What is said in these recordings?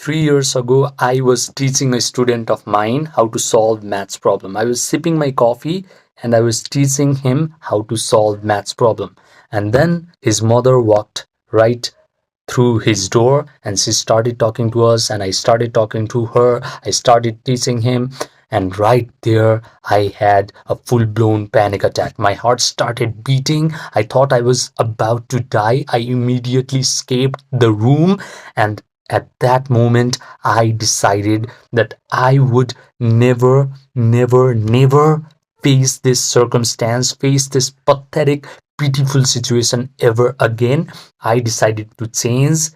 3 years ago, I was teaching a student of mine how to solve maths problem. I was sipping my coffee and I was teaching him how to solve maths problem. And then his mother walked right through his door and she started talking to us and I started talking to her. I started teaching him, and right there I had a full-blown panic attack. My heart started beating. I thought I was about to die. I immediately escaped the room, and at that moment I decided that I would never face this circumstance, face this pathetic, pitiful situation ever again. I decided to change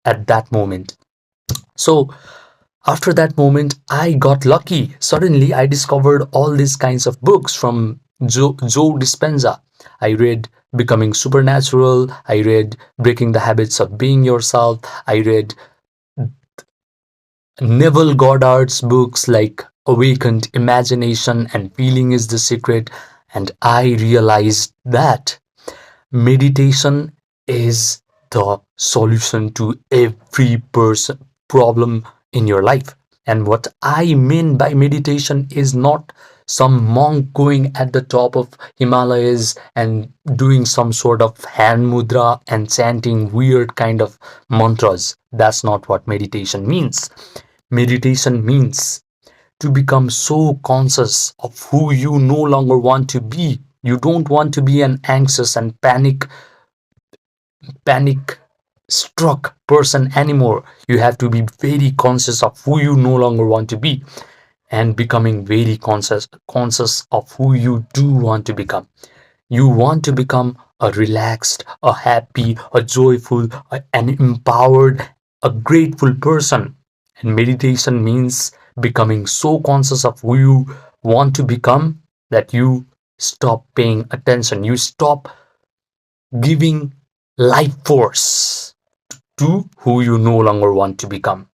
at that moment. So after that moment, I got lucky. Suddenly, I discovered all these kinds of books from Joe Dispenza. I read Becoming Supernatural. I read Breaking the Habits of Being Yourself. I read Neville Goddard's books like Awakened Imagination and Feeling is the Secret. And I realized that meditation is the solution to every person problem in your life. And what I mean by meditation is not some monk going at the top of Himalayas and doing some sort of hand mudra and chanting weird kind of mantras. That's not what meditation means. Meditation means to become so conscious of who you no longer want to be. You don't want to be an anxious and panic struck person anymore. You have to be very conscious of who you no longer want to be, and becoming very conscious of who you do want to become. You want to become a relaxed, a happy, a joyful, an empowered, a grateful person. And meditation means becoming so conscious of who you want to become that you stop paying attention. You stop giving life force to who you no longer want to become.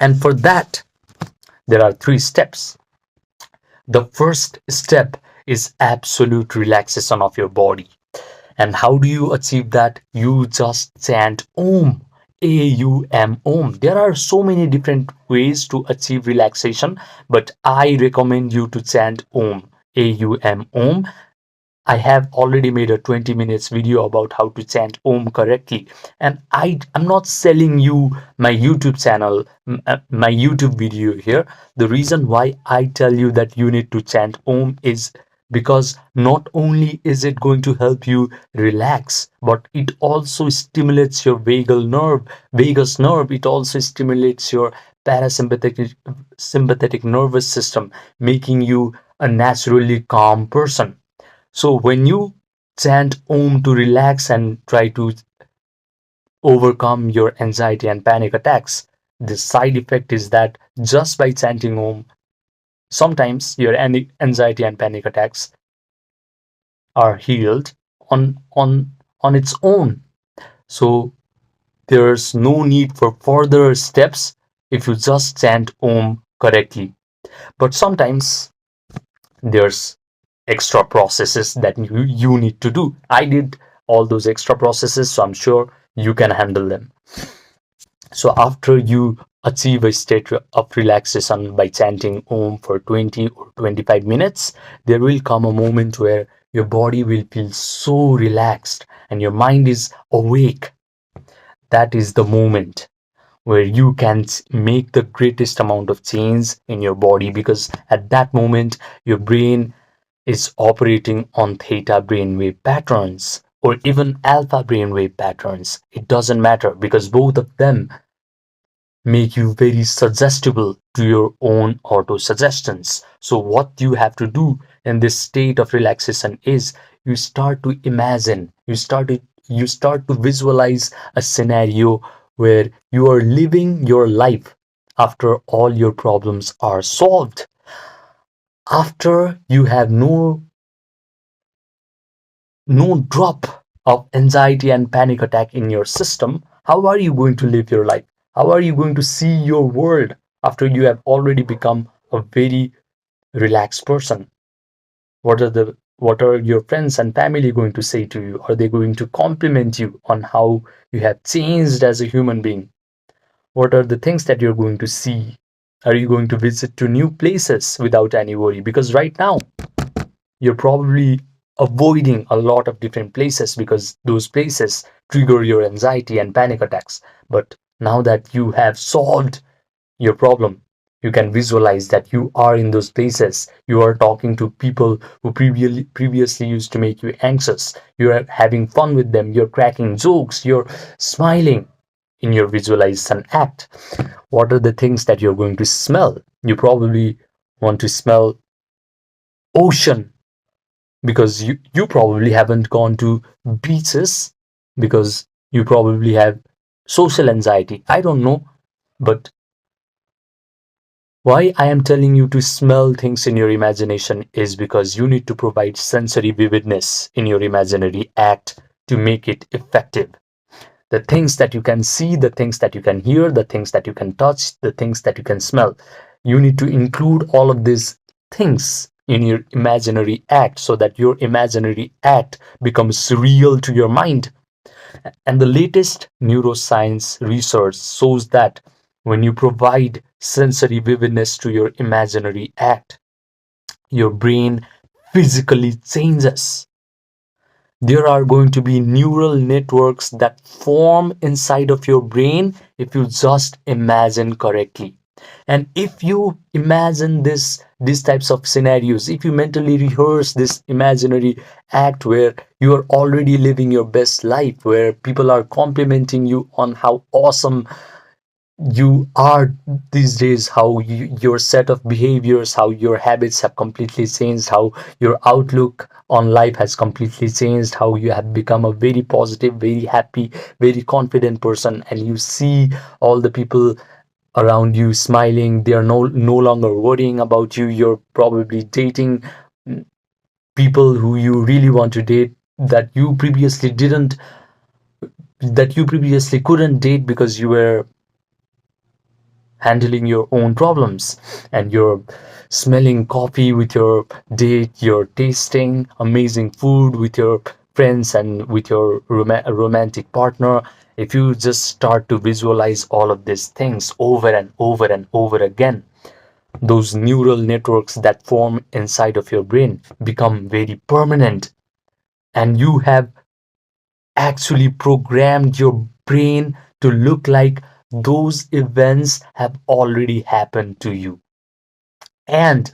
And for that, there are 3 steps. The first step is absolute relaxation of your body. And how do you achieve that? You just chant Om. AUM Om. There are so many different ways to achieve relaxation, but I recommend you to chant Om. AUM Om. I have already made a 20 minutes video about how to chant Om correctly. And I'm not selling you my YouTube channel, my YouTube video here. The reason why I tell you that you need to chant Om is because not only is it going to help you relax, but it also stimulates your vagus nerve. It also stimulates your sympathetic nervous system, making you a naturally calm person. So when you chant Om to relax and try to overcome your anxiety and panic attacks, the side effect is that just by chanting Om, sometimes your anxiety and panic attacks are healed on its own. So there's no need for further steps if you just chant Om correctly. But sometimes there's extra processes that you need to do. I did all those extra processes, so I'm sure you can handle them. So after you achieve a state of relaxation by chanting Om for 20 or 25 minutes, there will come a moment where your body will feel so relaxed and your mind is awake. That is the moment where you can make the greatest amount of change in your body, because at that moment your brain is operating on theta brainwave patterns or even alpha brainwave patterns. It doesn't matter, because both of them make you very suggestible to your own auto suggestions. So what you have to do in this state of relaxation is you start to imagine, you start to visualize a scenario where you are living your life after all your problems are solved. After you have no drop of anxiety and panic attack in your system, how are you going to live your life? How are you going to see your world after you have already become a very relaxed person? What are your friends and family going to say to you? Are they going to compliment you on how you have changed as a human being? What are the things that you're going to see? Are you going to visit to new places without any worry? Because right now, you're probably avoiding a lot of different places because those places trigger your anxiety and panic attacks. But now that you have solved your problem, you can visualize that you are in those places. You are talking to people who previously used to make you anxious. You are having fun with them. You're cracking jokes. You're smiling in your visualization act. What are the things that you're going to smell? You probably want to smell ocean because you probably haven't gone to beaches because you probably have social anxiety. I don't know, but why I am telling you to smell things in your imagination is because you need to provide sensory vividness in your imaginary act to make it effective. The things that you can see, the things that you can hear, the things that you can touch, the things that you can smell. You need to include all of these things in your imaginary act so that your imaginary act becomes real to your mind. And the latest neuroscience research shows that when you provide sensory vividness to your imaginary act, your brain physically changes. There are going to be neural networks that form inside of your brain if you just imagine correctly. And if you imagine these types of scenarios, if you mentally rehearse this imaginary act where you are already living your best life, where people are complimenting you on how awesome you are these days, how your set of behaviors, how your habits have completely changed, how your outlook on life has completely changed, how you have become a very positive, very happy, very confident person, and you see all the people around you smiling. They are no longer worrying about you. You're probably dating people who you really want to date that you previously couldn't date because you were handling your own problems, and you're smelling coffee with your date, you're tasting amazing food with your friends and with your romantic partner. If you just start to visualize all of these things over and over and over again, those neural networks that form inside of your brain become very permanent, and you have actually programmed your brain to look like those events have already happened to you. And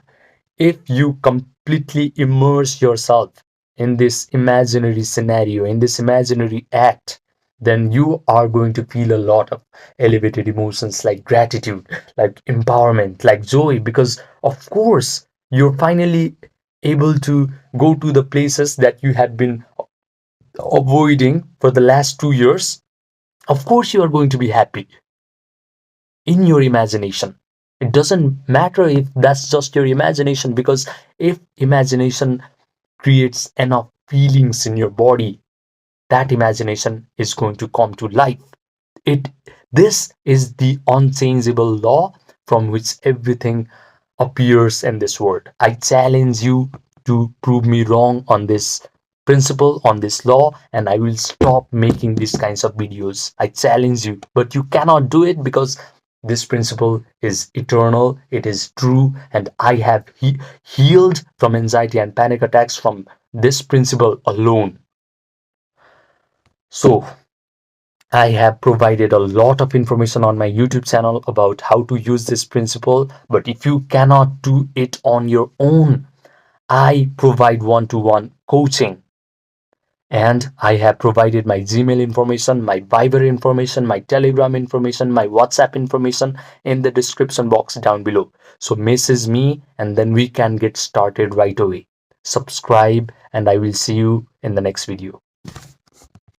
if you completely immerse yourself in this imaginary scenario, in this imaginary act, then you are going to feel a lot of elevated emotions like gratitude, like empowerment, like joy, because of course you're finally able to go to the places that you had been avoiding for the last 2 years. Of course you are going to be happy in your imagination. It doesn't matter if that's just your imagination, because if imagination creates enough feelings in your body, that imagination is going to come to life. It This is the unchangeable law from which everything appears in this world. I challenge you to prove me wrong on this principle, on this law, and I will stop making these kinds of videos. I challenge you, but you cannot do it because this principle is eternal, it is true, and I have healed from anxiety and panic attacks from this principle alone. So, I have provided a lot of information on my YouTube channel about how to use this principle, but if you cannot do it on your own, I provide one-to-one coaching, and I have provided my Gmail information, my Viber information, my Telegram information, my WhatsApp information in the description box down below. So message me and then we can get started right away. Subscribe, and I will see you in the next video.